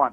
1।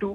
2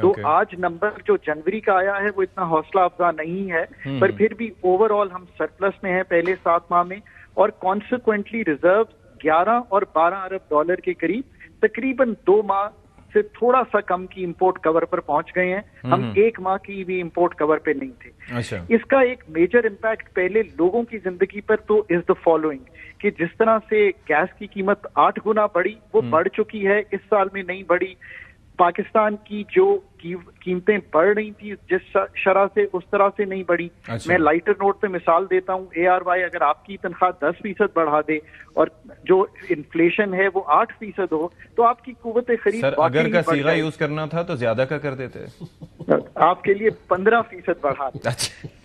تو آج نمبر جو جنوری کا آیا ہے وہ اتنا حوصلہ افزا نہیں ہے, پر پھر بھی اوور آل ہم سرپلس میں ہیں پہلے 7 ماہ میں, اور کانسیکوینٹلی ریزرو 11 اور 12 ارب ڈالر کے قریب تقریباً 2 ماہ سے تھوڑا سا کم کی امپورٹ کور پر پہنچ گئے ہیں. ہم 1 ماہ کی بھی امپورٹ کور پہ نہیں تھے. اس کا ایک میجر امپیکٹ پہلے لوگوں کی زندگی پر تو از دا فالوئنگ, کہ جس طرح سے گیس کی قیمت 8 گنا بڑھی, وہ بڑھ چکی ہے, اس سال میں نہیں بڑھی. پاکستان کی جو قیمتیں بڑھ رہی تھی جس شرح سے, اس طرح سے نہیں بڑھی. میں لائٹر نوٹ پہ مثال دیتا ہوں, ARY اگر آپ کی تنخواہ 10% بڑھا دے اور جو انفلیشن ہے وہ 8% ہو, تو آپ کی قوت خرید اگر کا صیغہ یوز کرنا تھا تو زیادہ کا کر دیتے, آپ کے لیے 15% بڑھا دے.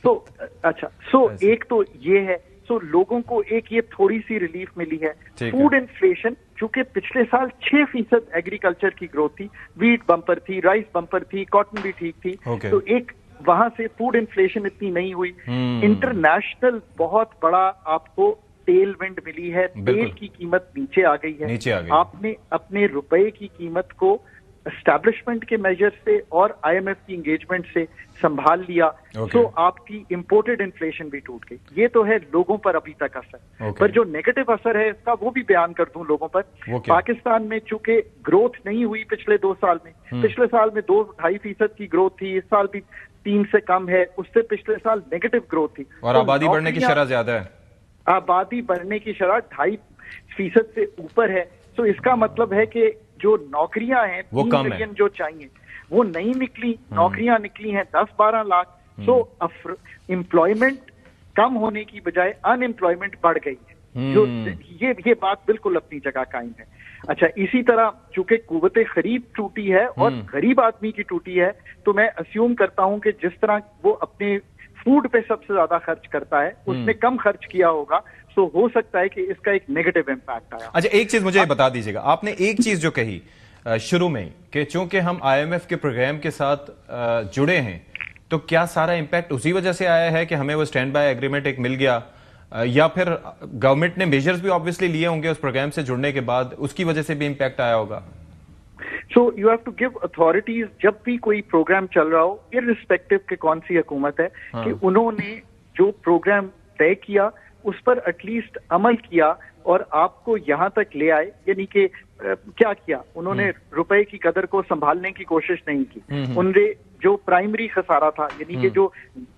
سو ایک تو یہ ہے. سو لوگوں کو ایک یہ تھوڑی سی ریلیف ملی ہے. فوڈ انفلیشن چونکہ پچھلے سال 6% ایگریکلچر کی گروتھ تھی, ویٹ بمپر تھی, رائس بمپر تھی, کاٹن بھی ٹھیک تھی, تو ایک وہاں سے فوڈ انفلیشن اتنی نہیں ہوئی. انٹرنیشنل بہت بڑا آپ کو ٹیل ونڈ ملی ہے, تیل کی قیمت نیچے آ گئی ہے. آپ نے اپنے روپے کی قیمت کو اسٹیبلشمنٹ کے میجر سے اور IMF کی انگیجمنٹ سے سنبھال لیا, تو آپ کی امپورٹڈ انفلیشن بھی ٹوٹ گئی. یہ تو ہے لوگوں پر ابھی تک اثر, پر جو نیگیٹو اثر ہے اس کا وہ بھی بیان کر دوں لوگوں پر. پاکستان میں چونکہ گروتھ نہیں ہوئی پچھلے 2 سال میں, پچھلے سال میں 2-2.5% کی گروتھ تھی, اس سال بھی 3 سے کم ہے, اس سے پچھلے سال نیگیٹو گروتھ تھی. اور آبادی بڑھنے کی شرح زیادہ ہے, آبادی بڑھنے کی شرح 2.5% سے اوپر ہے. تو اس کا مطلب ہے کہ جو نوکریاں ہیں 3 ملین جو چاہیے وہ نہیں نکلی, نوکریاں نکلی ہیں 10-12 لاکھ. سو امپلائمنٹ کم ہونے کی بجائے ان امپلائمنٹ بڑھ گئی ہے, جو یہ بات بالکل اپنی جگہ قائم ہے. اچھا, اسی طرح چونکہ قوت خرید ٹوٹی ہے اور غریب آدمی کی ٹوٹی ہے, تو میں اسیوم کرتا ہوں کہ جس طرح وہ اپنے فوڈ پہ سب سے زیادہ خرچ کرتا ہے اس نے کم خرچ کیا ہوگا, تو ہو سکتا ہے کہ اس کا ایک نیگیٹو امپیکٹ آیا. اچھا, ایک چیز مجھے بتا دیجیے گا, آپ نے ایک چیز جو کہی شروع میں کہ چونکہ ہم IMF کے پروگرام کے ساتھ جڑے ہیں, تو کیا سارا امپیکٹ اسی وجہ سے آیا ہے کہ ہمیں وہ اسٹینڈ بائی ایگریمنٹ ایک مل گیا, یا پھر گورنمنٹ نے میجرز بھی آبویسلی لیے ہوں گے اس پروگرام سے جڑنے کے بعد, اس کی وجہ سے بھی امپیکٹ آیا ہوگا؟ So you have to give authorities, جب بھی کوئی پروگرام چل رہا ہو ارسپیکٹو کہ کون سی حکومت ہے, کہ انہوں نے جو پروگرام طے کیا اس پر ایٹ لیسٹ عمل کیا اور آپ کو یہاں تک لے آئے. یعنی کہ کیا کیا انہوں نے, روپے کی قدر کو سنبھالنے کی کوشش نہیں کی. انہوں نے جو پرائمری خسارہ تھا, یعنی کہ جو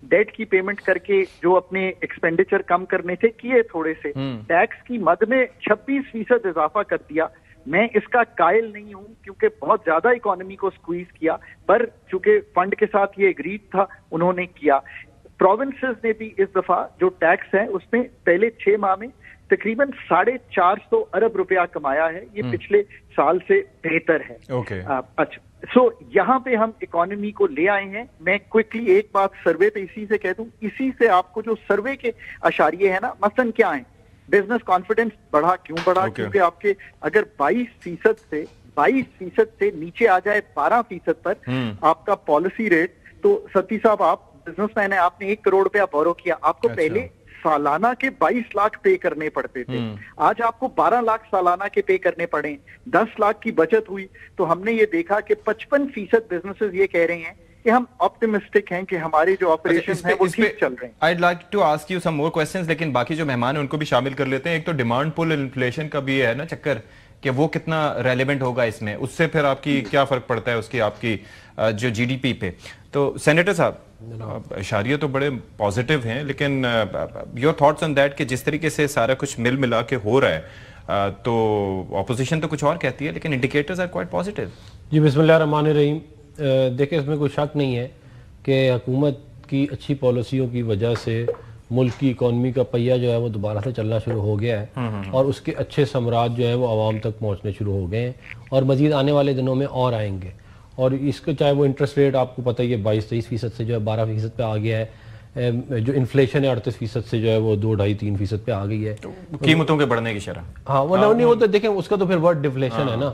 ڈیٹ کی پیمنٹ کر کے جو اپنے ایکسپینڈیچر کم کرنے تھے کیے تھوڑے سے, ٹیکس کی مد میں 26% اضافہ کر دیا. میں اس کا قائل نہیں ہوں کیونکہ بہت زیادہ اکانومی کو سکویز کیا, پر چونکہ فنڈ کے ساتھ یہ اگریڈ تھا انہوں نے کیا. پروونسز نے بھی اس دفعہ جو ٹیکس ہے اس میں پہلے 6 ماہ میں تقریباً 450 ارب روپیہ کمایا ہے, یہ پچھلے سال سے بہتر ہے. اچھا, سو یہاں پہ ہم اکانومی کو لے آئے ہیں. میں کوئکلی ایک بات سروے پہ اسی سے کہہ دوں, اسی سے آپ کو جو سروے کے اشاریے ہیں نا, مثلاً کیا ہیں, بزنس کانفیڈنس بڑھا, کیوں بڑھا, کیونکہ آپ کے اگر 22% سے نیچے آ جائے 12% پر آپ کا پالیسی ریٹ, تو ستی صاحب آپ بزنس مین ہے, آپ نے 1 کروڑ روپیہ بورو کیا, آپ کو پہلے سالانہ کے 22 لاکھ پے کرنے پڑتے تھے, آج آپ کو 12 لاکھ سالانہ کے پے کرنے پڑے, 10 لاکھ کی بچت ہوئی. تو ہم نے یہ دیکھا کہ 55% بزنسز یہ کہہ رہے ہیں کہ ہم آپٹیمسٹک ہیں کہ ہمارے جو آپریشن ہیں وہ ٹھیک چل رہے ہیں. I'd like to ask you some more questions, لیکن باقی جو مہمان ہیں ان کو بھی شامل کر لیتے ہیں. ایک تو ڈیمانڈ پل انفلیشن کا بھی ہے نا چکر, کہ وہ کتنا ریلیونٹ ہوگا اس میں, اس سے پھر آپ کی کیا فرق پڑتا ہے اس کی آپ کی جو GDP پہ. تو سینیٹر صاحب, اشاریہ تو بڑے پازیٹیو ہیں, لیکن یور تھاٹس آن دیٹ کہ جس طریقے سے سارا کچھ مل ملا کے ہو رہا ہے, تو اپوزیشن تو کچھ اور کہتی ہے لیکن انڈیکیٹرز آر کوائٹ پازیٹیو. جی بسم اللہ الرحمن الرحیم. دیکھیں, اس میں کوئی شک نہیں ہے کہ حکومت کی اچھی پالیسیوں کی وجہ سے ملک کی اکانومی کا پہیہ جو ہے وہ دوبارہ سے چلنا شروع ہو گیا ہے, اور اس کے اچھے ثمرات جو ہیں وہ عوام تک پہنچنے شروع ہو گئے ہیں, اور مزید آنے والے دنوں میں اور آئیں گے. اور اس کا چاہے وہ انٹرسٹ ریٹ آپ کو پتہ ہی ہے 22-23% سے جو ہے 12% پہ آ گیا ہے, جو انفلیشن ہے 38% سے جو ہے وہ 2-2.5-3% پہ آ گئی ہے, قیمتوں کے بڑھنے کی شرح. ہاں, وہ نہیں, وہ تو دیکھیں اس کا تو پھر ورڈ ڈیفلیشن ہے نا,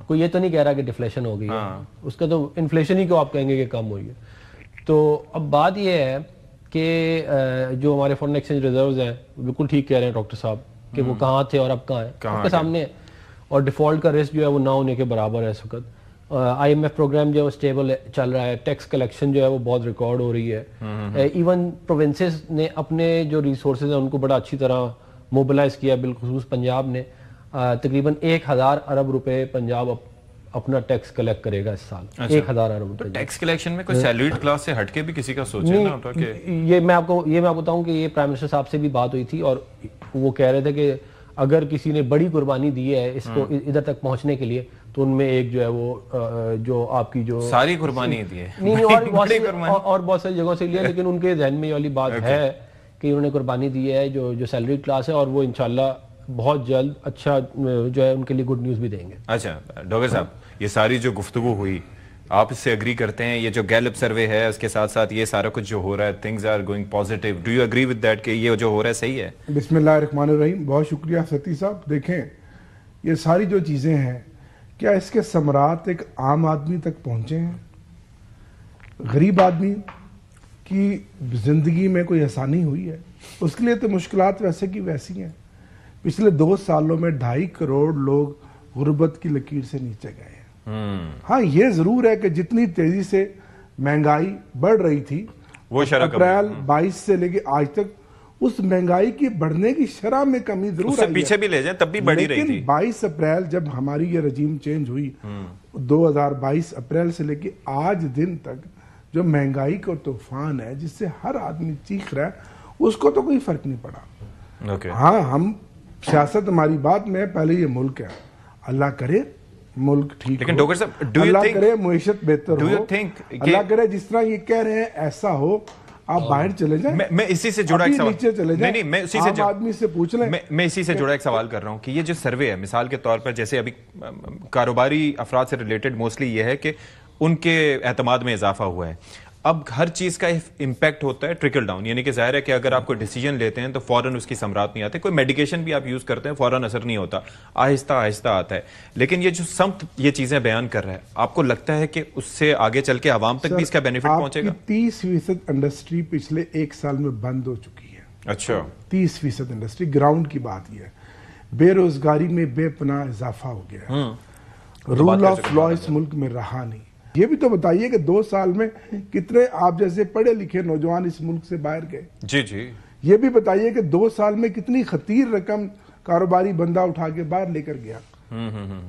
کوئی یہ تو نہیں کہہ رہا کہ ڈیفلیشن ہو گئی ہے, اس کا تو انفلیشن ہی کو آپ کہیں گے کہ کم ہوئی ہے. تو اب بات یہ ہے کہ جو ہمارے فارن ایکسچینج ریزروز ہیں, بالکل ٹھیک کہہ رہے ہیں ڈاکٹر صاحب کہ وہ کہاں تھے اور اب کہاں ہیں, آپ کے سامنے, اور ڈیفالٹ کا رسک جو ہے وہ نہ ہونے کے برابر ہے اس وقت. IMF پروگرام جو ہے وہ اسٹیبل چل رہا ہے, ٹیکس کلیکشن جو ہے وہ بہت ریکارڈ ہو رہی ہے, ایون پروونسز نے اپنے جو ریسورسز ہیں ان کو بڑا اچھی طرح موبلائز کیا, بالخصوص پنجاب نے. تقریباً 1000 ارب روپے پنجاب اپنا ٹیکس کلیکٹ کرے گا اس سال. 1000 ارب روپے ٹیکس کلیکشن میں کوئی سیلریڈ کلاس سے ہٹ کے بھی کسی کا سوچے نا کہ یہ میں آپ کو بتاؤں کہ یہ پرائم منسٹر صاحب سے بھی بات ہوئی تھی اور وہ کہہ رہے تھے کہ اگر کسی نے بڑی قربانی دی ہے اس کو ادھر تک پہنچنے کے لیے تو ان میں ایک جو ہے وہ جو آپ کی جو ساری قربانی دی ہے نہیں اور بہت ساری جگہوں سے لیا, لیکن ان کے ذہن میں یہ والی بات ہے کہ انہوں نے قربانی دی ہے جو سیلری کلاس ہے, اور وہ انشاءاللہ بہت جلد اچھا جو ہے ان کے لیے گڈ نیوز بھی دیں گے. اچھا ڈاکٹر صاحب, یہ ساری جو گفتگو ہوئی آپ اس سے اگری کرتے ہیں؟ یہ جو گیلپ سروے ہے اس کے ساتھ ساتھ یہ سارا کچھ جو ہو رہا ہے, things are going positive, do you agree with that کہ یہ جو ہو رہا ہے صحیح ہے؟ بسم اللہ الرحمن الرحیم. بہت شکریہ ستی صاحب. دیکھیں یہ ساری جو چیزیں ہیں کیا اس کے ثمرات ایک عام آدمی تک پہنچے ہیں؟ غریب آدمی کی زندگی میں کوئی آسانی ہوئی ہے؟ اس کے لیے تو مشکلات ویسے کی ویسی ہیں. پچھلے 2 سالوں میں 2.5 کروڑ لوگ غربت کی لکیر سے نیچے گئے ہیں. ہاں یہ ضرور ہے کہ جتنی تیزی سے مہنگائی بڑھ رہی تھی وہ شرح اپریل 22 سے لے کے آج تک اس مہنگائی کی بڑھنے کی شرح میں کمی ضرور اس سے پیچھے بھی لے جائیں تب بھی بڑھی رہی تھی. لیکن 22 اپریل جب ہماری یہ رجیم چینج ہوئی 2022 اپریل سے لے کے آج دن تک جو مہنگائی کا طوفان ہے جس سے ہر آدمی چیخ رہا ہے اس کو تو کوئی فرق نہیں پڑا. ہاں ہم سیاست ہماری بات میں پہلے یہ ملک ہے, اللہ کرے ملک ٹھیک لیکن ہو, ڈاکٹر صاحب اللہ کرے معیشت بہتر ہو, اللہ کرے جس طرح یہ کہہ رہے ہیں ایسا ہو, آپ باہر چلے جائیں. میں اسی سے جڑا ایک سوال, نیچے چلے جائیں, نہیں میں اسی سے عام آدمی سے پوچھ لیں. میں اسی سے جڑا ایک سوال کر رہا ہوں کہ یہ جو سروے ہے مثال کے طور پر جیسے ابھی کاروباری افراد سے ریلیٹڈ موسٹلی یہ ہے کہ ان کے اعتماد میں اضافہ ہوا ہے. اب ہر چیز کا امپیکٹ ہوتا ہے ٹرکل ڈاؤن, یعنی کہ ظاہر ہے کہ اگر آپ کوئی ڈیسیجن لیتے ہیں تو فوراً اس کی ثمرات نہیں آتے. کوئی میڈیکیشن بھی آپ یوز کرتے ہیں فوراً اثر نہیں ہوتا, آہستہ آہستہ آتا ہے. لیکن یہ جو سمت یہ چیزیں بیان کر رہا ہے, آپ کو لگتا ہے کہ اس سے آگے چل کے عوام تک بھی اس کا بینیفٹ پہنچے گا؟ 30% انڈسٹری پچھلے 1 سال میں بند ہو چکی ہے. اچھا 30% انڈسٹری, گراؤنڈ کی بات یہ ہے. بے روزگاری میں بے پناہ اضافہ ہو گیا. رول آف لا اس ملک میں رہا نہیں. یہ بھی تو بتائیے کہ 2 سال میں کتنے آپ جیسے پڑھے لکھے نوجوان اس ملک سے باہر گئے. جی یہ بھی بتائیے کہ 2 سال میں کتنی خطیر رقم کاروباری بندہ اٹھا کے باہر لے کر گیا.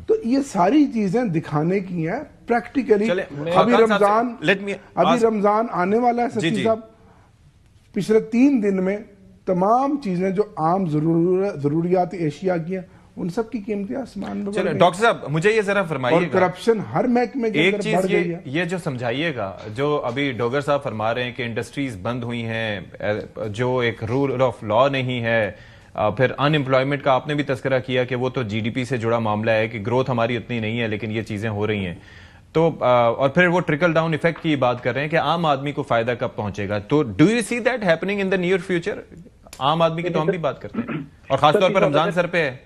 تو یہ ساری چیزیں دکھانے کی ہیں پریکٹیکلی. ابھی رمضان آنے والا ہے سچی صاحب. پچھلے 3 دن میں تمام چیزیں جو عام ضروریات اشیاء کی ہیں ان سب کی قیمتیں آسمان میں. چلیں ڈاکٹر صاحب مجھے یہ ذرا فرمائیے اور کرپشن ہر محکمے کے ایک اندر چیز بڑھ گئی ہے. یہ جو سمجھائیے گا جو ابھی ڈوگر صاحب فرما رہے ہیں کہ انڈسٹریز بند ہوئی ہیں, جو ایک رول آف لا نہیں ہے, پھر ان امپلائمنٹ کا آپ نے بھی تذکرہ کیا کہ وہ تو جی ڈی پی سے جڑا معاملہ ہے کہ گروتھ ہماری اتنی نہیں ہے لیکن یہ چیزیں ہو رہی ہیں. تو اور پھر وہ ٹرکل ڈاؤن ایفیکٹ کی بات کر رہے ہیں کہ عام آدمی کو فائدہ کب پہنچے گا. تو do you see that happening in the near future? عام آدمی کی تو ہم بھی بات کرتے ہیں اور خاص طور پر رمضان سر پہ ہے.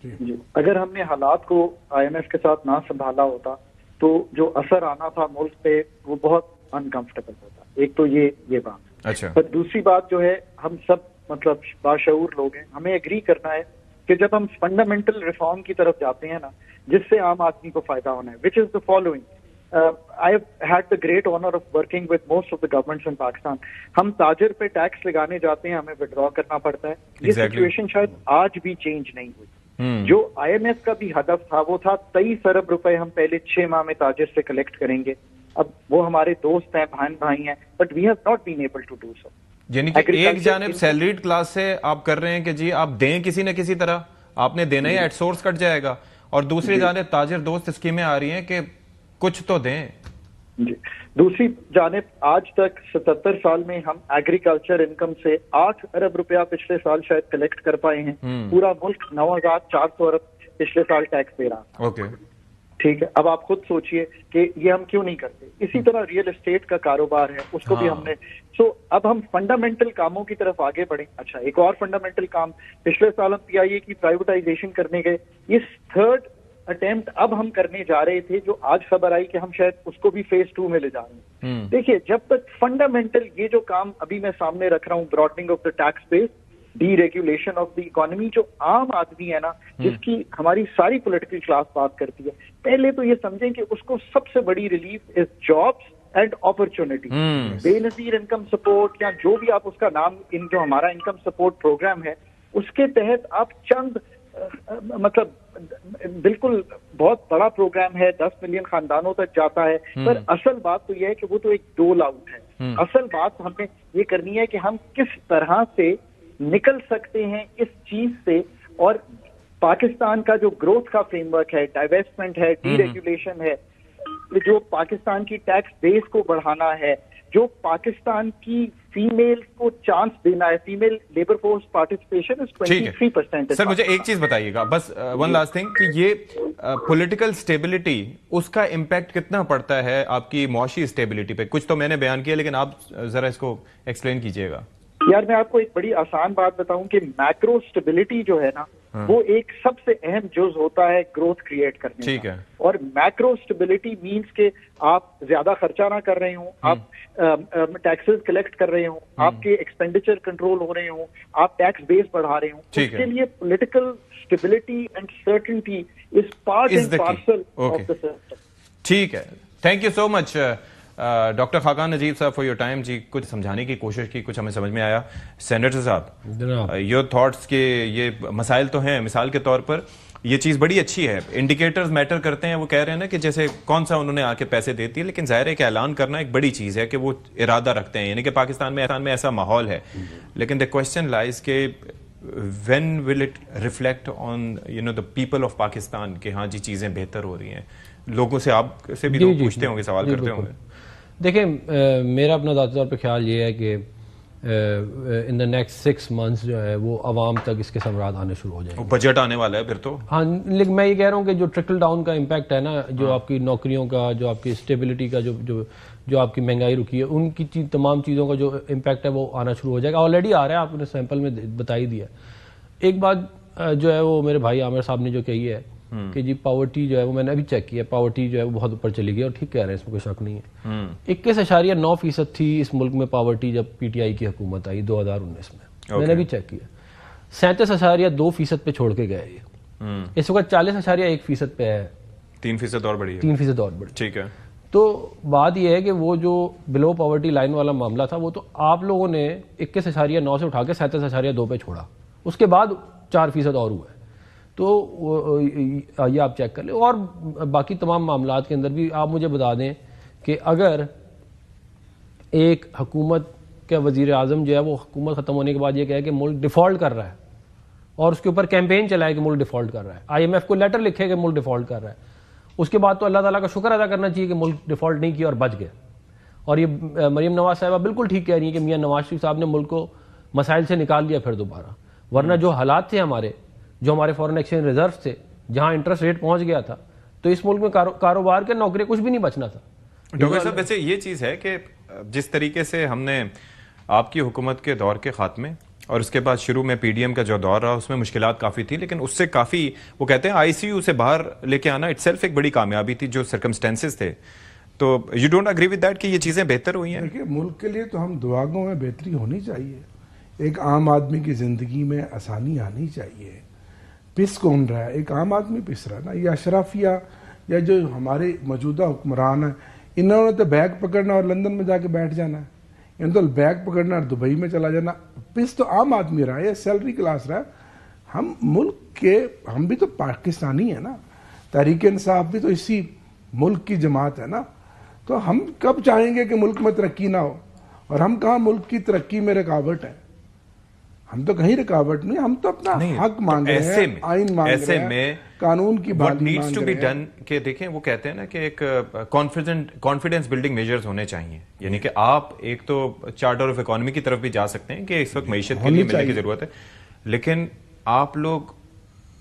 جی اگر ہم نے حالات کو IMF کے ساتھ نہ سنبھالا ہوتا تو جو اثر آنا تھا ملک پہ وہ بہت انکمفرٹیبل ہوتا. ایک تو یہ بات. اچھا. پر دوسری بات جو ہے ہم سب مطلب باشعور لوگ ہیں, ہمیں اگری کرنا ہے کہ جب ہم فنڈامنٹل ریفارم کی طرف جاتے ہیں نا جس سے عام آدمی کو فائدہ ہونا ہے, which is the following. I have had the great honor of working with most of the governments in Pakistan. ہم تاجر پہ ٹیکس لگانے جاتے ہیں, ہمیں وڈرا کرنا پڑتا ہے. یہ سچویشن شاید آج بھی چینج نہیں ہوئی. جو IMF کا بھی ہدف تھا وہ تھا 23 ارب روپے ہم پہلے 6 ماہ میں تاجر سے کلیکٹ کریں گے. اب وہ ہمارے دوست ہیں, بہن بھائی ہیں, but we have not been able to do so. یعنی کہ ایک جانب سیلریڈ کلاس سے آپ کر رہے ہیں کہ جی آپ دیں کسی نہ کسی طرح, آپ نے دینا ہی ایٹ سورس کٹ جائے گا, اور دوسری جانب تاجر دوست اسکیمیں آ رہی ہیں کہ کچھ تو دیں. جی دوسری جانب آج تک 77 سال میں ہم ایگریکلچر انکم سے 8 ارب روپیہ پچھلے سال شاید کلیکٹ کر پائے ہیں. پورا ملک 9400 ارب پچھلے سال ٹیکس دے رہا تھا. اوکے ٹھیک ہے, اب آپ خود سوچئے کہ یہ ہم کیوں نہیں کرتے. اسی طرح ریئل اسٹیٹ کا کاروبار ہے, اس کو بھی ہم نے. سو اب ہم فنڈامنٹل کاموں کی طرف آگے بڑھیں. اچھا ایک اور فنڈامنٹل کام, پچھلے سال ہم PIA کی پرائیویٹائزیشن کرنے گئے. اس 3rd اٹیمپٹ اب ہم کرنے جا رہے تھے جو آج خبر آئی کہ ہم شاید اس کو بھی فیز 2 میں لے جا رہے ہیں. دیکھیے جب تک فنڈامنٹل یہ جو کام ابھی میں سامنے رکھ رہا ہوں broadening of the tax base, deregulation of the economy. جو عام آدمی ہے نا, جس کی ہماری ساری پولیٹیکل کلاس بات کرتی ہے, پہلے تو یہ سمجھیں کہ اس کو سب سے بڑی relief is jobs and opportunity. بے نظیر انکم سپورٹ یا جو بھی آپ اس کا نام, جو ہمارا انکم سپورٹ پروگرام ہے, اس کے تحت آپ چند مطلب بالکل بہت بڑا پروگرام ہے, 10 ملین خاندانوں تک جاتا ہے. پر اصل بات تو یہ ہے کہ وہ تو ایک ڈول آؤٹ ہے. اصل بات ہم نے یہ کرنی ہے کہ ہم کس طرح سے نکل سکتے ہیں اس چیز سے, اور پاکستان کا جو گروتھ کا فریم ورک ہے, ڈائیویسٹمنٹ ہے, ڈی ریگولیشن ہے, جو پاکستان کی ٹیکس بیس کو بڑھانا ہے, جو پاکستان کی فیمیل کو چانس دینا ہے, فیمیل لیبر فورس پارٹیسپیشن 23%. سر مجھے ایک چیز بتائیے گا بس, ون لاسٹ تھنگ, کہ یہ پولیٹیکل سٹیبلٹی اس کا امپیکٹ کتنا پڑتا ہے آپ کی معاشی سٹیبلٹی پہ؟ کچھ تو میں نے بیان کیا, لیکن آپ ذرا اس کو ایکسپلین کیجئے گا. یار میں آپ کو ایک بڑی آسان بات بتاؤں کہ میکرو سٹیبلٹی جو ہے نا, وہ ایک سب سے اہم جز ہوتا ہے گروتھ کریٹ کرنے کا. ٹھیک ہے. اور میکرو سٹیبلٹی مینس کہ آپ زیادہ خرچہ نہ کر رہے ہوں, آپ ٹیکسز کلیکٹ کر رہے ہوں, آپ کے ایکسپینڈیچر کنٹرول ہو رہے ہوں, آپ ٹیکس بیس بڑھا رہے ہوں. اس کے لیے political stability and certainty is part and parcel of the system. ٹھیک ہے, thank you so much doctor Khaqan Najib sahib for your time. جی کچھ سمجھانے کی کوشش کی, کچھ ہمیں سمجھ میں آیا. سینیٹر صاحب, یور تھاٹس کہ یہ مسائل تو ہیں, مثال کے طور پر یہ چیز بڑی اچھی ہے, انڈیکیٹرز میٹر کرتے ہیں. وہ کہہ رہے ہیں نا کہ جیسے کون سا انہوں نے آ کے پیسے دیتی ہے, لیکن ظاہر ہے کہ اعلان کرنا ایک بڑی چیز ہے کہ وہ ارادہ رکھتے ہیں, یعنی کہ پاکستان میں ایسا ماحول ہے. لیکن دا کوشچن لائز کہ when will it reflect on the people of Pakistan, کہ ہاں جی چیزیں بہتر ہو رہی ہیں. لوگوں سے آپ سے بھی لوگ پوچھتے ہوں گے, سوال کرتے ہوں گے. دیکھیں میرا اپنا ذاتی طور پہ خیال یہ ہے کہ ان دا نیکسٹ 6 months جو ہے وہ عوام تک اس کے ثمرات آنے شروع ہو جائیں گے. بجٹ آنے والا ہے پھر تو. ہاں, لیکن میں یہ کہہ رہا ہوں کہ جو ٹرکل ڈاؤن کا امپیکٹ ہے نا, جو آپ کی نوکریوں کا, جو آپ کی اسٹیبلٹی کا, جو آپ کی مہنگائی رکی ہے, ان کی تمام چیزوں کا جو امپیکٹ ہے وہ آنا شروع ہو جائے گا. آلریڈی آ رہا ہے, آپ نے سیمپل میں بتا ہی دیا. ایک بات جو ہے وہ میرے بھائی عامر صاحب نے جو کہی ہے کہ جی پاورٹی جو ہے وہ میں نے ابھی چیک کیا, پاورٹی جو ہے وہ بہت اوپر چلی گئی, اور ٹھیک کہہ رہے ہیں, اس میں کوئی شک نہیں ہے. 21.9% تھی اس ملک میں پاورٹی جب پی ٹی آئی کی حکومت آئی 2019 میں. میں نے ابھی چیک کیا 37.2% پہ چھوڑ کے گئے یہ. اس وقت 40.1% پہ ہے, 3% اور بڑھی, 3% اور بڑھی. ٹھیک ہے. تو بات یہ ہے کہ وہ جو بلو پاورٹی لائن والا معاملہ تھا, وہ تو آپ لوگوں نے 21.9 سے اٹھا کے 37.2 پہ چھوڑا, اس کے بعد 4% اور ہوا ہے. تو یہ آپ چیک کر لیں. اور باقی تمام معاملات کے اندر بھی آپ مجھے بتا دیں کہ اگر ایک حکومت کا وزیر اعظم جو ہے وہ حکومت ختم ہونے کے بعد یہ کہے کہ ملک ڈیفالٹ کر رہا ہے, اور اس کے اوپر کیمپین چلائے کہ ملک ڈیفالٹ کر رہا ہے, IMF کو لیٹر لکھے کہ ملک ڈیفالٹ کر رہا ہے, اس کے بعد تو اللہ تعالیٰ کا شکر ادا کرنا چاہیے کہ ملک ڈیفالٹ نہیں کیا اور بچ گئے. اور یہ مریم نواز صاحبہ بالکل ٹھیک کہہ رہی ہیں کہ میاں نواز شریف صاحب نے ملک کو مسائل سے نکال دیا پھر دوبارہ, ورنہ جو حالات تھے ہمارے, جو ہمارے فورن ایکسچینج ریزرو تھے, جہاں انٹرسٹ ریٹ پہنچ گیا تھا, تو اس ملک میں کاروبار کے نوکری کچھ بھی نہیں بچنا تھا. ڈاکٹر صاحب ویسے یہ چیز ہے کہ جس طریقے سے ہم نے آپ کی حکومت کے دور کے خاتمے اور اس کے بعد شروع میں پی ڈی ایم کا جو دور رہا, اس میں مشکلات کافی تھی, لیکن اس سے کافی وہ کہتے ہیں ICU سے باہر لے کے آنا اٹ سیلف ایک بڑی کامیابی تھی, جو سرکمسٹینسز تھے. تو you don't agree with that کہ یہ چیزیں بہتر ہوئی ہیں؟ دیکھیے ملک کے لیے تو ہم دعا گو میں بہتری ہونی چاہیے, ایک عام آدمی کی زندگی میں آسانی آنی چاہیے. پس کون رہا ہے؟ ایک عام آدمی پس رہا ہے نا. یہ اشرافیہ یا جو ہمارے موجودہ حکمران ہیں, انہوں نے تو بیگ پکڑنا اور لندن میں جا کے بیٹھ جانا ہے, انہوں تو بیگ پکڑنا اور دبئی میں چلا جانا. پس تو عام آدمی رہا ہے, سیلری کلاس رہا ہے. ہم ملک کے, ہم بھی تو پاکستانی ہیں نا, تحریک انصاف بھی تو اسی ملک کی جماعت ہے نا. تو ہم کب چاہیں گے کہ ملک میں ترقی نہ ہو؟ اور ہم کہاں ملک کی ترقی میں رکاوٹ ہے؟ ہم تو کہیں رکاوٹ نہیں, ہم تو اپنا حق مانگ رہے ہیں, آئین مانگ رہے ہیں, قانون کی بحالی مانگ رہے ہیں. کہ دیکھیں وہ کہتے ہیں نا کہ ایک کانفیڈنس بلڈنگ میجرز ہونے چاہیے, یعنی کہ آپ ایک تو چارٹر آف اکانومی کی طرف بھی جا سکتے ہیں کہ اس وقت معیشت کے لیے ملنے کی ضرورت ہے, لیکن آپ لوگ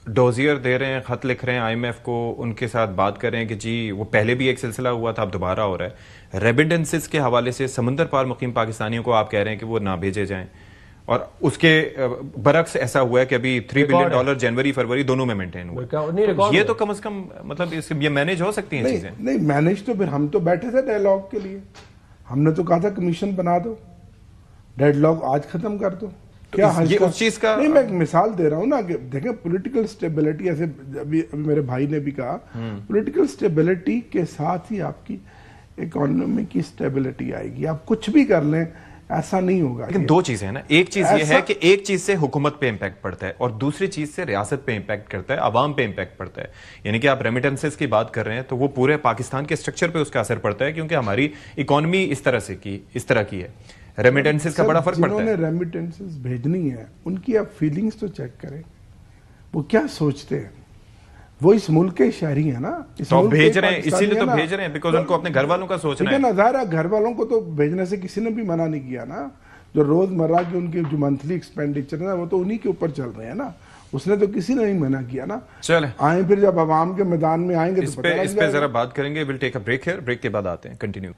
ڈوزیئر دے رہے ہیں, خط لکھ رہے ہیں IMF کو, ان کے ساتھ بات کر رہے ہیں کہ جی وہ پہلے بھی ایک سلسلہ ہوا تھا, اب دوبارہ ہو رہا ہے. ریمیٹنسز کے حوالے سے سمندر پار مقیم پاکستانیوں کو آپ کہہ رہے ہیں کہ وہ نہ بھیجے جائیں, اور اس کے برعکس ایسا ہوا ہے کہ ابھی $3 بلین جنوری فروری دونوں میں مینٹین ہوا. یہ تو کم از کم مطلب یہ مینیج ہو سکتی ہیں چیزیں. نہیں مینیج تو پھر ہم تو بیٹھے تھے ڈائیلاگ کے لیے, ہم نے تو کہا تھا کمیشن بنا دو, ڈیڈ لاک آج ختم کر دو. کیا یہ اس چیز کا نہیں، میں ایک مثال دے رہا ہوں نا کہ دیکھیں پولیٹیکل سٹیبلٹی، ایسے ابھی میرے بھائی نے بھی کہا پولیٹیکل سٹیبلٹی کے ساتھ ہی آپ کی اکانومی کی سٹیبلٹی آئے گی. آپ کچھ بھی کر لیں ایسا نہیں ہوگا. لیکن دو چیزیں ہیں نا، ایک چیز یہ ہے کہ ایک چیز سے حکومت پہ امپیکٹ پڑتا ہے اور دوسری چیز سے ریاست پہ امپیکٹ کرتا ہے، عوام پہ امپیکٹ پڑتا ہے. یعنی کہ آپ ریمیٹنسز کی بات کر رہے ہیں تو وہ پورے پاکستان کے اسٹرکچر پہ اس کا اثر پڑتا ہے، کیونکہ ہماری اکانومی اس طرح کی ہے. ریمیٹنسز کا بڑا فرق پڑتا ہے. جنہوں نے ریمیٹنسز بھیجنی ہے ان کی آپ فیلنگز تو چیک کریں، وہ کیا سوچتے ہیں. وہ اس ملک کے شہری ہیں نا، تو بھیج رہے ہیں، اسی لیے تو بھیج رہے ہیں بیکاز ان کو اپنے گھر والوں کا سوچنا ہے. ظاہر ہے گھر والوں کو تو بھیجنے سے کسی نے بھی منع نہیں کیا نا. جو روز مرہ کے ان کے جو منتھلی ایکسپینڈیچر ہے وہ تو انہی کے اوپر چل رہے ہیں نا. اس نے تو کسی نے نہیں منع کیا نا. چلیں آئیں پھر جب عوام کے میدان میں آئیں گے تو اس پہ ذرا بات کریں گے. ول ٹیک اے بریک ہیئر، بریک کے بعد آتے ہیں، کنٹینیو.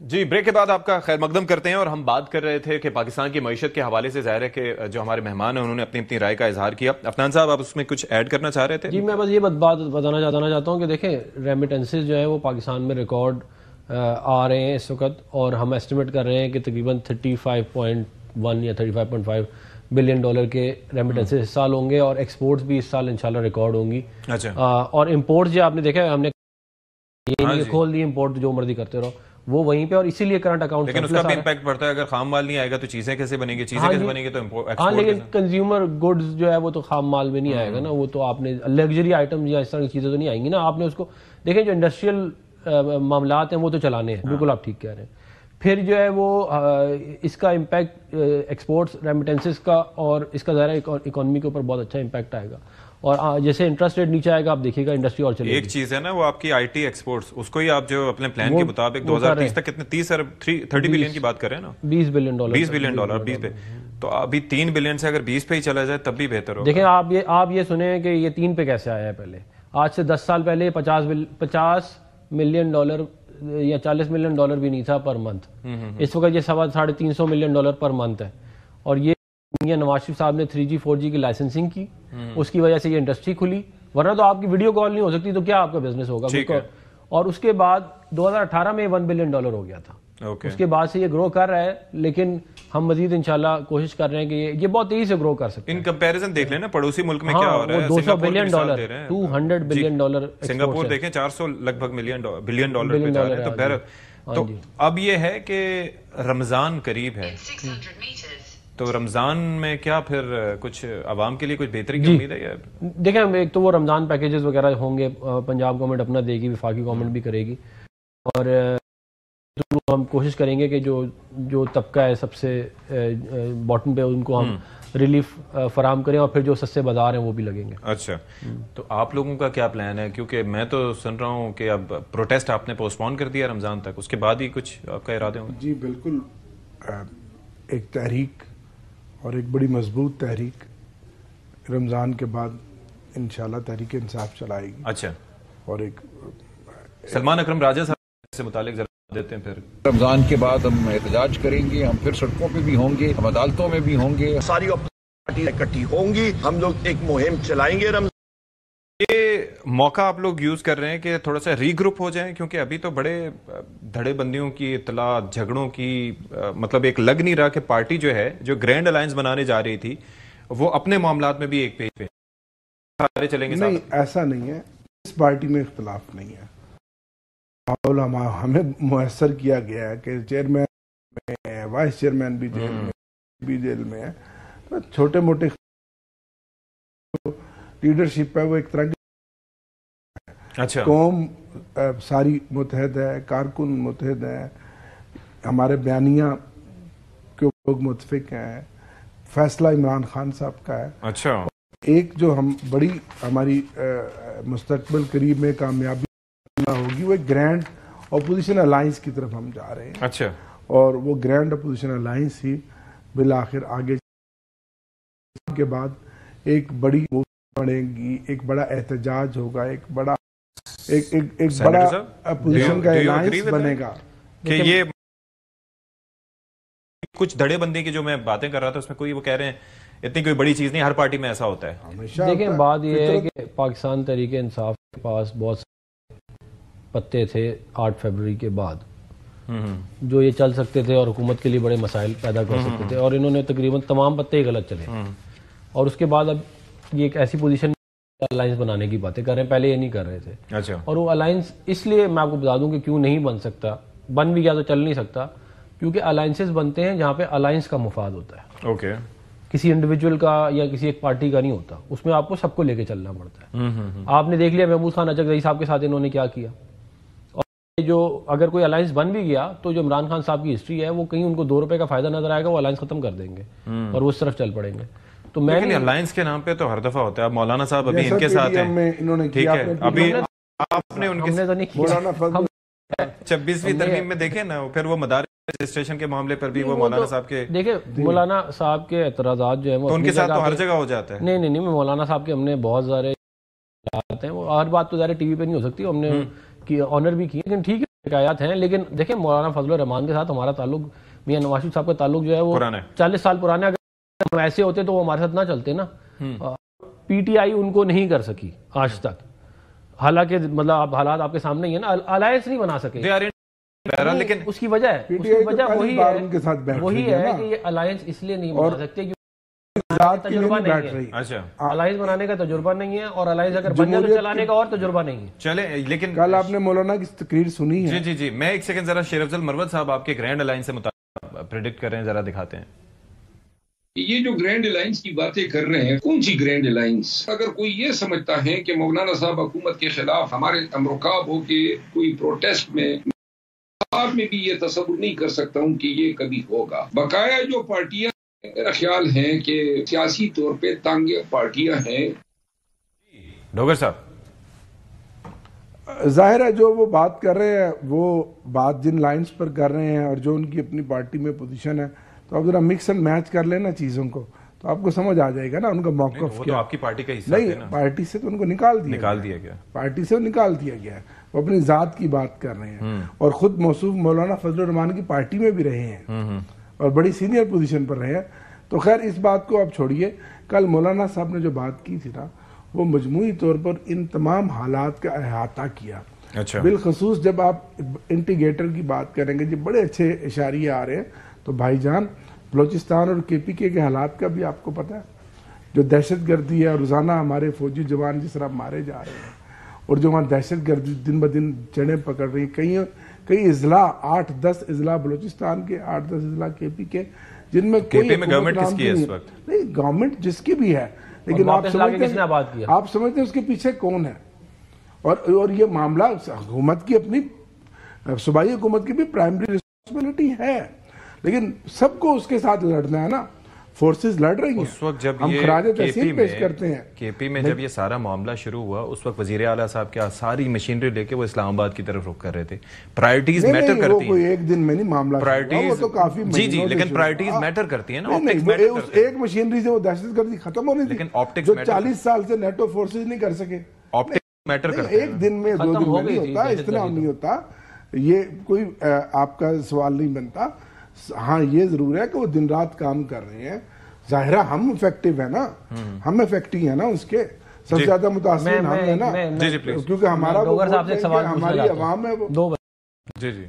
جی بریک کے بعد آپ کا خیر مقدم کرتے ہیں اور ہم بات کر رہے تھے کہ پاکستان کی معیشت کے حوالے سے ظاہر ہے کہ جو ہمارے مہمان ہیں انہوں نے اپنی اپنی رائے کا اظہار کیا. عفنان صاحب آپ اس میں کچھ ایڈ کرنا چاہ رہے تھے؟ جی میں بس یہ بات بتانا چاہتا ہوں کہ دیکھیں ریمیٹنسز جو ہے وہ پاکستان میں ریکارڈ آ رہے ہیں اس وقت، اور ہم ایسٹیمیٹ کر رہے ہیں کہ تقریباً 35.1 یا 35.5 بلین ڈالر کے ریمیٹنسز اس سال ہوں گے، اور ایکسپورٹس بھی اس سال انشاءاللہ ریکارڈ ہوں گی. اور امپورٹس جو آپ نے دیکھا ہے، ہم نے کھول دی امپورٹ جو مرضی کرتے رہو وہ وہیں پہ، اور اسی لیے کرنٹ اکاؤنٹ. لیکن اس کا بھی امپیکٹ پڑتا ہے، اگر خام مال نہیں آئے گا تو چیزیں کیسے بنیں گی؟ چیزیں کیسے بنیں گی تو ہاں، لیکن کنزیومر گڈز جو ہے وہ تو خام مال میں نہیں آئے گا نا. وہ تو آپ نے لگژری آئٹم یا اس طرح کی چیزیں تو نہیں آئیں گی نا. آپ نے اس کو دیکھیں جو انڈسٹریل معاملات ہیں وہ تو چلانے ہیں، بالکل آپ ٹھیک کہہ رہے ہیں. پھر جو ہے وہ اس کا امپیکٹ ایکسپورٹس ریمیٹنسز کا اور اس کا ظاہر اکانومی کے اوپر بہت اچھا امپیکٹ آئے گا. اور جیسے انٹرسٹ ریٹ نیچے آئے گا آپ دیکھیے گا انڈسٹری اور چلے گی. ایک چیز ہے نا وہ آپ کی آئی ٹی ایکسپورٹس، اس کو ہی آپ جو اپنے پلان کے مطابق 2030 تک کتنے 30 بلین کی بات کر رہے ہیں نا، 20 بلین ڈالر 20 بلین ڈالر 20 پہ، تو ابھی 3 بلین سے اگر 20 پہ ہی چلا جائے تب بھی بہتر ہوگا. دیکھیں آپ یہ سنیں کہ یہ 3 پہ کیسے آیا ہے. پہلے آج سے 10 سال پہلے 50 ملین ڈالر یا 40 ملین ڈالر بھی نہیں تھا پر منتھ. اس وقت یہ 350 ملین ڈالر پر منتھ ہے. اور یہ نواز شریف صاحب نے 3G 4G کی لائسنسنگ کی، اس کی وجہ سے یہ انڈسٹری کھلی. ورنہ تو آپ کی ویڈیو کال نہیں ہو سکتی تو کیا آپ کا بزنس ہوگا. اور اس کے بعد 2018 میں 1 بلین ڈالر ہو گیا تھا. اس کے بعد سے یہ گرو کر رہا ہے، لیکن ہم مزید انشاءاللہ کوشش کر رہے ہیں کہ یہ بہت تیزی سے گرو کر سکتے ہیں. ان کمپیریزن دیکھ لیں نا پڑوسی ملک میں کیا ہو رہا ہے. 200 billion dollar 200 billion dollar Singapore دیکھیں 400 لگ بھگ بلین ڈالر پہ جا رہے ہیں. تو اب یہ ہے کہ رمضان قریب ہے، تو رمضان میں کیا پھر کچھ عوام کے لیے کچھ بہتری کی امید ہے؟ دیکھیں ایک تو وہ رمضان پیکیجز وغیرہ ہوں گے، پنجاب گورنمنٹ اپنا دے گی، وفاقی گورنمنٹ بھی کرے گی. اور ہم کوشش کریں گے کہ جو طبقہ ہے سب سے باٹم پہ ان کو ہم ریلیف فراہم کریں، اور پھر جو سستے بازار ہیں وہ بھی لگیں گے. اچھا، تو آپ لوگوں کا کیا پلان ہے؟ کیونکہ میں تو سن رہا ہوں کہ اب پروٹیسٹ آپ نے پوسٹ پون کر دیا رمضان تک، اس کے بعد ہی کچھ آپ کا ارادے ہوں گے؟ جی بالکل، ایک تحریک اور ایک بڑی مضبوط تحریک رمضان کے بعد انشاءاللہ تحریک انصاف چلائے گی. اچھا، اور ایک سلمان اکرم راجہ صاحب سے متعلق ذرا دیتے ہیں. پھر رمضان کے بعد ہم احتجاج کریں گے، ہم پھر سڑکوں پہ بھی ہوں گے، ہم عدالتوں میں بھی ہوں گے، ساری پارٹی اکٹھی ہوں گی، ہم لوگ ایک مہم چلائیں گے. یہ موقع آپ لوگ یوز کر رہے ہیں کہ تھوڑا سا ری گروپ ہو جائیں، کیونکہ ابھی تو بڑے دھڑے بندیوں کی اطلاع، جھگڑوں کی، مطلب ایک لگ نہیں رہا کہ پارٹی جو ہے جو گرینڈ الائنس بنانے جا رہی تھی وہ اپنے معاملات میں بھی ایک پیج پہ سارے چلیں گے. نہیں ایسا نہیں ہے، اس پارٹی میں اختلاف نہیں ہے. ہمیں میسر کیا گیا ہے کہ چیئرمین میں، وائس چیئرمین بھی جیل میں ہے. چھوٹے موٹے لیڈرشپ ہے وہ ایک طرح کی. اچھا، قوم ساری متحد ہے، کارکن متحد ہیں، ہمارے بیانیہ کے لوگ متفق ہیں، فیصلہ عمران خان صاحب کا ہے. اچھا، ایک جو ہم بڑی ہماری مستقبل قریب میں کامیابی ہوگی وہ ایک گرینڈ اپوزیشن الائنس کی طرف ہم جا رہے ہیں. اچھا، اور وہ گرینڈ اپوزیشن الائنس ہی بالآخر آگے کے بعد ایک بڑی بڑھے گی، ایک بڑا احتجاج ہوگا، ایک بڑا اپوزیشن کا الائنس بنے گا. کہ یہ کچھ دھڑے بندی کی جو میں باتیں کر رہا تھا اس میں کوئی وہ کہہ رہے ہیں اتنی کوئی بڑی چیز نہیں، ہر پارٹی میں ایسا ہوتا ہے. دیکھیں بات یہ ہے کہ پاکستان تحریک انصاف کے پاس بہت پتے تھے 8 فروری کے بعد، جو یہ چل سکتے تھے اور حکومت کے لیے بڑے مسائل پیدا کر سکتے تھے، اور انہوں نے تقریباً تمام پتے غلط چلے، اور اس کے بعد اب یہ ایک ایسی پوزیشن الائنس بنانے کی باتیں کر رہے ہیں، پہلے یہ نہیں کر رہے تھے. اچھا. اور وہ الائنس اس لیے میں آپ کو بتا دوں کہ کیوں نہیں بن سکتا، بن بھی گیا تو چل نہیں سکتا، کیونکہ الائنسز بنتے ہیں جہاں پہ الائنس کا مفاد ہوتا ہے. اوکے. کسی انڈیویجول کا یا کسی ایک پارٹی کا نہیں ہوتا، اس میں آپ کو سب کو لے کے چلنا پڑتا ہے. آپ نے دیکھ لیا محمود خان اچکزئی صاحب کے ساتھ انہوں نے کیا کیا، اور جو اگر کوئی الائنس بن بھی گیا تو جو عمران خان صاحب کی ہسٹری ہے وہ کہیں ان کو 2 روپے کا فائدہ نظر آئے گا، وہ الائنس ختم کر دیں گے اور وہ اس طرف چل پڑیں گے. تو میں الائنس کے نام پہ تو ہر دفعہ ہوتا ہے. اب مولانا صاحب ابھی ان کے ساتھ ہیں، ٹھیک ہے، ابھی آپ نے ان کے 26ویں ترمیم میں دیکھیں نا، پھر وہ مدارس رجسٹریشن کے معاملے پر بھی وہ مولانا صاحب کے دیکھیں، مولانا صاحب کے اعتراضات جو ہیں وہ ان کے ساتھ تو ہر جگہ ہو جاتا ہے. نہیں، مولانا صاحب کے ہم نے بہت سارے ہیں، وہ ہر بات تو ظاہر ٹی وی پہ نہیں ہو سکتی، ہم نے آنر بھی کی، لیکن ٹھیک ہے شکایات ہیں. لیکن دیکھیں مولانا فضل الرحمان کے ساتھ ہمارا تعلق، میاں نواز شریف صاحب کا تعلق جو ہے وہ 40 سال پرانا. اگر ہم ایسے ہوتے تو وہ ہمارے ساتھ نہ چلتے نا. پی ٹی آئی ان کو نہیں کر سکی آج تک، حالانکہ مطلب حالات آپ کے سامنے ہی ہے نا، الائنس نہیں بنا سکے. لیکن اس کی وجہ ہے، وہی ہے کہ یہ الائنس اس لیے نہیں بنا سکتے کیونکہ تجربہ نہیں ہے. الائنس بنانے کا تجربہ نہیں ہے، اور الائنس اگر بن جائے تو چلانے کا اور تجربہ نہیں ہے. چلے، لیکن کل آپ نے مولانا کی تقریر سنی ہے. جی میں ایک سیکنڈ ذرا شیر افضل مروت صاحب آپ کے گرینڈ الائنس سے متعلق پریڈکٹ کر رہے ہیں، ذرا دکھاتے ہیں. یہ جو گرینڈ الائنس کی باتیں کر رہے ہیں، کون سی گرینڈ الائنس؟ اگر کوئی یہ سمجھتا ہے کہ مولانا صاحب حکومت کے خلاف ہمارے امرکاب ہو کے کوئی پروٹیسٹ میں، آپ میں بھی یہ تصور نہیں کر سکتا ہوں کہ یہ کبھی ہوگا. بقایا جو پارٹیاں میرا خیال ہے کہ سیاسی طور پہ تانگ پارٹیاں ہیں. ڈوگر صاحب ظاہر ہے جو وہ بات کر رہے ہیں، وہ بات جن لائنز پر کر رہے ہیں اور جو ان کی اپنی پارٹی میں پوزیشن ہے، تو آپ ذرا مکس اینڈ میچ کر لینا چیزوں کو، تو آپ کو سمجھ آ جائے گا نا ان کا موقف کیا. آپ کی پارٹی کا حصہ نہیں، پارٹی سے تو ان کو نکال دیا گیا، پارٹی سے نکال دیا گیا ہے. وہ اپنی ذات کی بات کر رہے ہیں، اور خود موصوف مولانا فضل الرحمان کی پارٹی میں بھی رہے ہیں اور بڑی سینئر پوزیشن پر رہے ہیں. تو خیر اس بات کو آپ چھوڑیے. کل مولانا صاحب نے جو بات کی تھی نا، وہ مجموعی طور پر ان تمام حالات کا احاطہ کیا. بالخصوص جب آپ انٹیگریٹر کی بات کریں گے، جب بڑے اچھے اشاریے آ رہے ہیں، تو بھائی جان بلوچستان اور کے پی کے حالات کا بھی آپ کو پتہ ہے. جو دہشت گردی ہے، روزانہ ہمارے فوجی جوان جس طرح مارے جا رہے ہیں، اور جو وہاں دہشت گردی دن بدن جڑیں پکڑ رہی ہیں. کئی اضلاع، 8-10 اضلاع بلوچستان کے، 8-10 اضلاع کے پی کے، جن میں کوئی گورنمنٹ کس کی ہے اس وقت؟ نہیں، گورنمنٹ جس کی بھی ہے، لیکن آپ سمجھتے ہیں اس کے پیچھے کون ہے. اور یہ معاملہ حکومت کی اپنی صوبائی حکومت کی بھی پرائمری رسپانسبلٹی ہے، لیکن سب کو اس کے ساتھ لڑنا ہے نا. فورسز لڑ رہی ہیں. اس وقت جب ہم خراج تحسین پیش کرتے ہیں. کے پی میں جب یہ سارا معاملہ شروع ہوا، اس وقت وزیر اعلیٰ صاحب کیا ساری مشینری لے کے وہ اسلام آباد کی طرف رخ کر رہے تھے. پرائرٹیز میٹر کرتی ہیں. وہ کوئی ایک دن میں نہیں معاملہ پرائرٹیز، وہ تو کافی جی لیکن پرائرٹیز میٹر کرتی ہیں نا. ایک مشینری سے وہ دہشت گردی ختم ہو رہی تھی جو 40 سال سے نیٹو فورسز نہیں کر سکے. میٹر کرتے ہیں. ایک دن میں 2 دن میں نہیں ہوتا، اس طرح نہیں ہوتا. یہ کوئی آپ کا سوال نہیں بنتا. ہاں یہ ضرور ہے کہ وہ دن رات کام کر رہے ہیں. ظاہرہ ہم افیکٹو ہیں نا، ہم افیکٹو ہیں نا، اس کے سب سے زیادہ متاثرین ہم ہیں نا، کیونکہ ہمارا ہماری عوام ہے.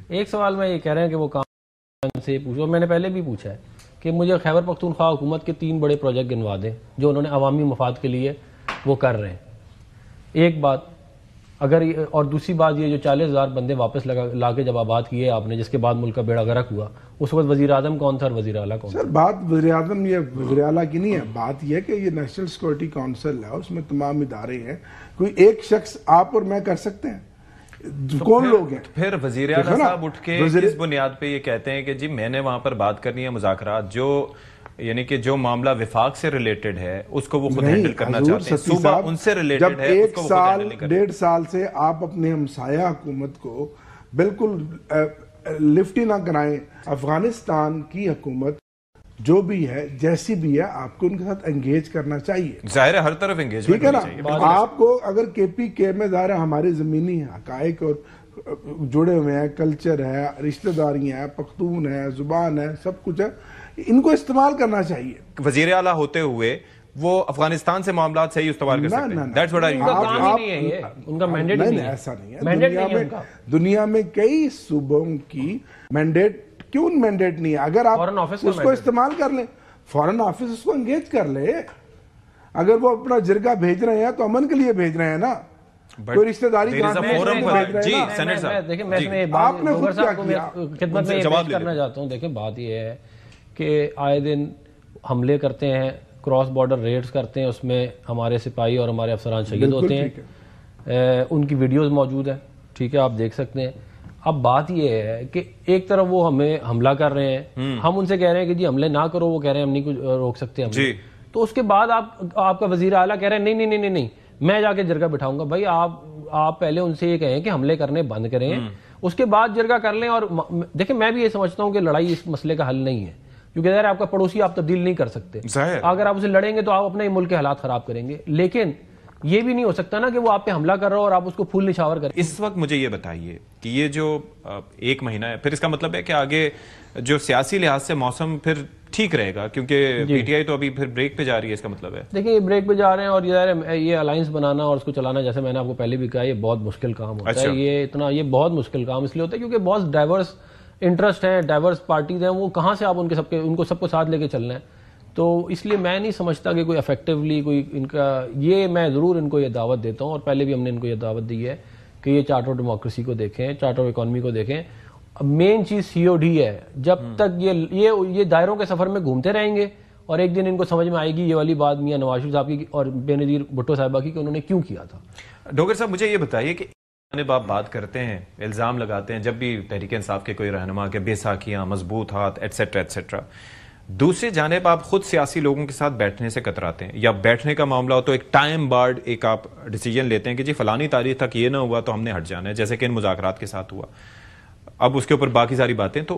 ایک سوال میں یہ کہہ رہے ہیں کہ وہ کام سے پوچھو، میں نے پہلے بھی پوچھا ہے کہ مجھے خیبر پختونخوا حکومت کے 3 بڑے پروجیکٹ گنوا دیں جو انہوں نے عوامی مفاد کے لیے وہ کر رہے ہیں. ایک بات اگر، اور دوسری بات یہ جو 40,000 بندے واپس لا کے جب آباد کیے آپ نے، جس کے بعد ملک کا بیڑا غرق ہوا، اس وقت وزیر اعظم کون تھا اور وزیر اعلیٰ کون تھا؟ سر بات وزیر اعظم یہ وزیر اعلیٰ کی نہیں ہے، بات یہ ہے کہ یہ نیشنل سیکورٹی کونسل ہے، اس میں تمام ادارے ہیں. کوئی ایک شخص آپ اور میں کر سکتے ہیں؟ کون لوگ ہیں؟ پھر وزیر اعلیٰ صاحب اٹھ کے اس بنیاد پہ یہ کہتے ہیں کہ جی میں نے وہاں پر بات کرنی ہے مذاکرات، جو یعنی کہ جو معاملہ وفاق سے ریلیٹڈ ہے اس کو وہ خود ہینڈل کرنا چاہتے ہیں، صوبہ ان سے ریلیٹڈ ہے اس کو وہ خود ہینڈل نہیں کرتے. 1.5 سال سے آپ اپنے ہمسایہ حکومت کو بالکل لفٹ ہی نہ کرائیں. افغانستان کی حکومت جو بھی ہے، جیسی بھی ہے، آپ کو ان کے ساتھ انگیج کرنا چاہیے. ظاہر ہے ہر طرف انگیجمنٹ ہونی چاہیے. آپ کو اگر کے پی کے میں ظاہر ہمارے زمینی حقائق اور جڑے ہوئے ہیں، کلچر ہے، رشتہ داریاں ہیں، پختون ہے، زبان ہے، سب کچھ ہے، ان کو استعمال کرنا چاہیے. وزیر اعلیٰ ہوتے ہوئے وہ افغانستان سے معاملات صحیح استوار کر سکتے ہیں. That's what I ان کا کام ہی نہیں ہے یہ, ان کا مینڈیٹ نہیں ہے. ایسا نہیں ہے. دنیا میں کئی صوبوں کی مینڈیٹ کیوں مینڈیٹ نہیں ہے؟ اگر آپ اس کو استعمال کر لیں, فورن آفس اس کو انگیج کر لے. اگر وہ اپنا جرگا بھیج رہے ہیں تو امن کے لیے بھیج رہے ہیں نا, کوئی رشتہ داری دیکھیں میں خدمت میں پیش کرنا چاہتا ہوں. دیکھیں بات یہ ہے کہ آئے دن حملے کرتے ہیں, کراس بارڈر ریڈز کرتے ہیں, اس میں ہمارے سپاہی اور ہمارے افسران شہید ہوتے ہیں. ان کی ویڈیوز موجود ہیں, ٹھیک ہے, آپ دیکھ سکتے ہیں. اب بات یہ ہے کہ ایک طرف وہ ہمیں حملہ کر رہے ہیں, ہم ان سے کہہ رہے ہیں کہ جی حملے نہ کرو, وہ کہہ رہے ہیں ہم نہیں روک سکتے ہم. تو اس کے بعد آپ کا وزیر اعلیٰ کہہ رہے ہیں نہیں نہیں نہیں میں جا کے جرگہ بٹھاؤں گا. بھائی آپ پہلے ان سے یہ کہیں کہ حملے کرنے بند کریں, اس کے بعد جرگہ کر لیں. اور دیکھیں میں بھی یہ سمجھتا ہوں کہ لڑائی اس مسئلے کا حل نہیں ہے, کیونکہ ظاہر آپ کا پڑوسی آپ تبدیل نہیں کر سکتے. اگر آپ اسے لڑیں گے تو آپ اپنے ملک کے حالات خراب کریں گے, لیکن یہ بھی نہیں ہو سکتا نا کہ وہ آپ پہ حملہ کر رہا ہو اور آپ اس کو پھول نشاور کریں. اس وقت مجھے یہ بتائیے کہ یہ جو 1 مہینہ ہے, پھر اس کا مطلب ہے کہ آگے جو سیاسی لحاظ سے موسم پھر ٹھیک رہے گا, کیونکہ پی ٹی آئی تو ابھی پھر بریک پہ جا رہی ہے, اس کا مطلب ہے دیکھیں یہ بریک پہ جا رہے ہیں. اور یہ الائنس بنانا اور اس کو چلانا, جیسے میں نے آپ کو پہلے بھی کہا, یہ بہت مشکل کام ہوتا ہے. یہ بہت مشکل کام اس لیے ہوتا ہے کیونکہ بہت ڈائیورس انٹرسٹ ہیں, ڈائیورس پارٹیز ہیں, وہ کہاں سے آپ ان کو سب کو ساتھ لے کے چلنا ہے. تو اس لیے میں نہیں سمجھتا کہ کوئی افیکٹولی کوئی ان کا, یہ میں ضرور ان کو یہ دعوت دیتا ہوں, اور پہلے بھی ہم نے ان کو یہ دعوت دی ہے کہ یہ چارٹر آف ڈیموکریسی کو دیکھیں, چارٹر آف اکانومی کو دیکھیں. مین چیز سی او ڈی ہے. جب تک یہ دائروں کے سفر میں گھومتے رہیں گے, اور ایک دن ان کو سمجھ میں آئے گی یہ والی بات میاں نواز شریف صاحب کی اور بے نظیر بھٹو صاحبہ کی کہ انہوں نے کیوں کیا تھا. ڈوگر صاحب مجھے یہ بتائیے کہ آپ بات کرتے ہیں, الزام لگاتے ہیں جب بھی تحریک انصاف کے کوئی رہنما کے بے ساکھیاں, مضبوط ہاتھ, ایٹسیٹرا ایٹسیٹرا, دوسری جانب آپ خود سیاسی لوگوں کے ساتھ بیٹھنے سے کتراتے ہیں, یا بیٹھنے کا معاملہ ہو تو ایک ٹائم بارڈ ایک آپ ڈیسیجن لیتے ہیں کہ جی فلانی تاریخ تک یہ نہ ہوا تو ہم نے ہٹ جانا ہے, جیسے کہ ان مذاکرات کے ساتھ ہوا. اب اس کے اوپر باقی ساری باتیں, تو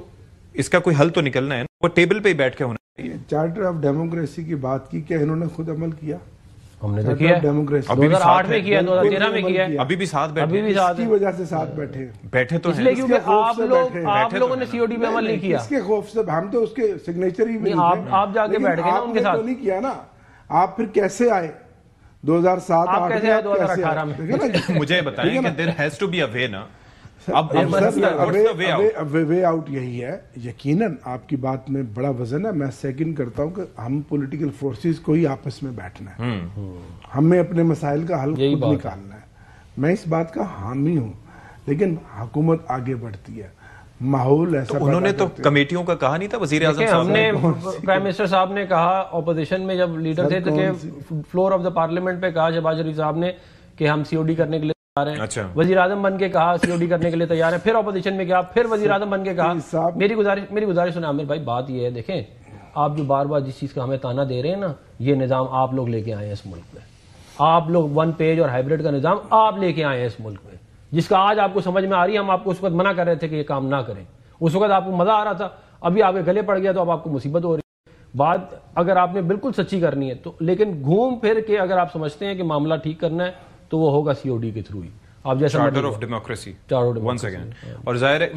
اس کا کوئی حل تو نکلنا ہے, وہ ٹیبل پہ ہی بیٹھ کے ہونا چاہیے. چارٹر آف ڈیموکریسی کی بات کی, کیا انہوں نے خود عمل کیا؟ ہم نے تو کیا, 2008 میں کیا, 2013 میں کیا, ابھی بھی ساتھ بیٹھے, اس کی وجہ سے ساتھ بیٹھے تو اس لیے کیونکہ آپ لوگوں نے سی او ڈی پہ عمل نہیں کیا. اس کے خوف سے ہم تو اس کے سگنیچر ہی نہیں, آپ جا کے بیٹھ گئے نا ان کے ساتھ. نہیں کیا نا, آپ پھر کیسے آئے 2007 کیسے آئے 2018 میں؟ مجھے بتائیں کہ there has to be a way نا. وے آؤٹ یہی ہے. یقیناً آپ کی بات میں بڑا وزن ہے, میں سیکنڈ کرتا ہوں کہ ہم پولیٹیکل فورسز کو ہی آپس میں بیٹھنا ہے, ہمیں اپنے مسائل کا حل خود نکالنا ہے. میں اس بات کا حامی ہوں, لیکن حکومت آگے بڑھتی ہے, ماحول ایسا, انہوں نے تو کمیٹیوں کا کہا نہیں تھا وزیر اعظم صاحب نے, پرائم منسٹر صاحب نے کہا اپوزیشن میں جب لیڈر تھے تو کہ فلور آف دا پارلیمنٹ پہ کہا شہباز شریف صاحب نے کہ ہم سی او ڈی کرنے کے لیے تیار ہیں, وزیر اعظم بن کے کہا سی او ڈی کرنے کے لیے تیار ہیں, پھر اپوزیشن میں کیا, پھر وزیر اعظم بن کے کہا. میری گزارش سنیں عامر بھائی, بات یہ ہے دیکھیں آپ جو بار بار جس چیز کا ہمیں تانا دے رہے ہیں نا, یہ نظام آپ لوگ لے کے آئے ہیں اس ملک میں, آپ لوگ 1 پیج اور ہائبرڈ کا نظام آپ لے کے آئے ہیں اس ملک میں, جس کا آج آپ کو سمجھ میں آ رہی ہے. ہم آپ کو اس وقت منع کر رہے تھے کہ یہ کام نہ کریں, اس وقت آپ کو مزہ آ رہا تھا, ابھی آپ کے گلے پڑ گیا تو اب آپ کو مصیبت ہو رہی ہے. بات اگر آپ نے بالکل سچی کرنی ہے تو, لیکن گھوم پھر کے اگر آپ سمجھتے ہیں کہ معاملہ ٹھیک کرنا ہے تو وہ ہوگا سی او ڈی کے تھرو ہی. آپ جیسا charter of democracy, once again, اور ظاہر ہے